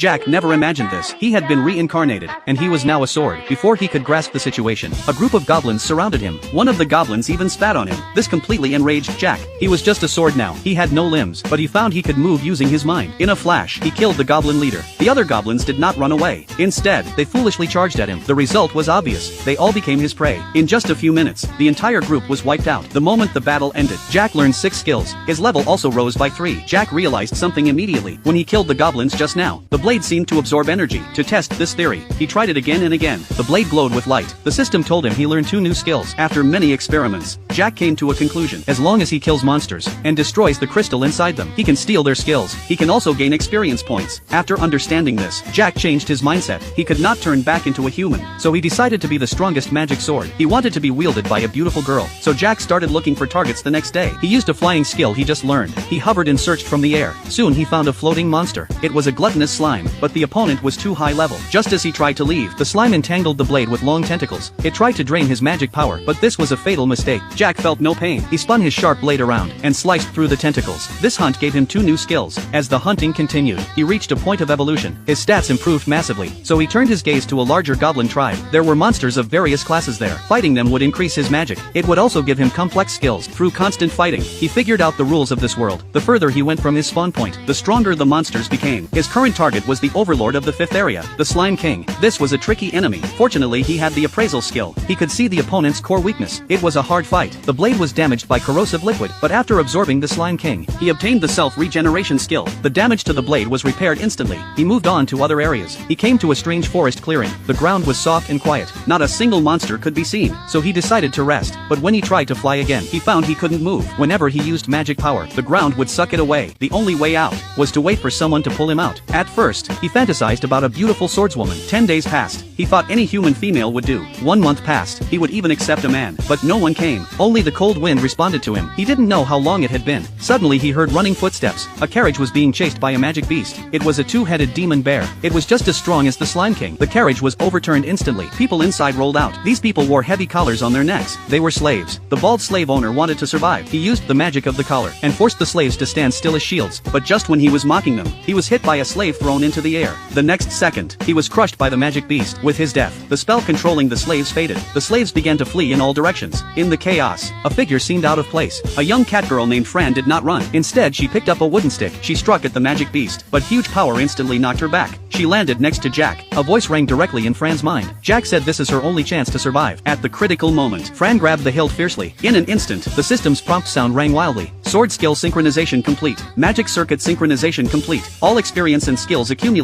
Jack never imagined this. He had been reincarnated, and he was now a sword. Before he could grasp the situation, a group of goblins surrounded him. One of the goblins even spat on him. This completely enraged Jack. He was just a sword now. He had no limbs, but he found he could move using his mind. In a flash, he killed the goblin leader. The other goblins did not run away. Instead, they foolishly charged at him. The result was obvious. They all became his prey. In just a few minutes, the entire group was wiped out. The moment the battle ended, Jack learned 6 skills. His level also rose by 3. Jack realized something immediately. When he killed the goblins just now, the blade seemed to absorb energy. To test this theory, he tried it again and again. The blade glowed with light. The system told him he learned 2 new skills. After many experiments, Jack came to a conclusion. As long as he kills monsters and destroys the crystal inside them, he can steal their skills. He can also gain experience points. After understanding this, Jack changed his mindset. He could not turn back into a human, so he decided to be the strongest magic sword. He wanted to be wielded by a beautiful girl, so Jack started looking for targets the next day. He used a flying skill he just learned. He hovered and searched from the air. Soon he found a floating monster. It was a gluttonous slime, but the opponent was too high level. Just as he tried to leave, the slime entangled the blade with long tentacles. It tried to drain his magic power, but this was a fatal mistake. Jack felt no pain. He spun his sharp blade around and sliced through the tentacles. This hunt gave him 2 new skills. As the hunting continued, he reached a point of evolution. His stats improved massively, so he turned his gaze to a larger goblin tribe. There were monsters of various classes there. Fighting them would increase his magic. It would also give him complex skills. Through constant fighting, he figured out the rules of this world. The further he went from his spawn point, the stronger the monsters became. His current target was the overlord of the 5th area, the Slime King. This was a tricky enemy. Fortunately, he had the appraisal skill. He could see the opponent's core weakness. It was a hard fight. The blade was damaged by corrosive liquid, but after absorbing the Slime King, he obtained the self-regeneration skill. The damage to the blade was repaired instantly. He moved on to other areas. He came to a strange forest clearing. The ground was soft and quiet. Not a single monster could be seen, so he decided to rest. But when he tried to fly again, he found he couldn't move. Whenever he used magic power, the ground would suck it away. The only way out was to wait for someone to pull him out. At first, he fantasized about a beautiful swordswoman. 10 days passed. He thought any human female would do. 1 month passed. He would even accept a man. But no one came. Only the cold wind responded to him. He didn't know how long it had been. Suddenly he heard running footsteps. A carriage was being chased by a magic beast. It was a 2-headed demon bear. It was just as strong as the Slime King. The carriage was overturned instantly. People inside rolled out. These people wore heavy collars on their necks. They were slaves. The bald slave owner wanted to survive. He used the magic of the collar and forced the slaves to stand still as shields. But just when he was mocking them, he was hit by a slave thrown into the air. The next second, he was crushed by the magic beast. With his death, the spell controlling the slaves faded. The slaves began to flee in all directions. In the chaos, a figure seemed out of place. A young cat girl named Fran did not run. Instead, she picked up a wooden stick. She struck at the magic beast, but huge power instantly knocked her back. She landed next to Jack. A voice rang directly in Fran's mind. Jack said this is her only chance to survive. At the critical moment, Fran grabbed the hilt fiercely. In an instant, the system's prompt sound rang wildly. Sword skill synchronization complete. Magic circuit synchronization complete. All experience and skills accumulated.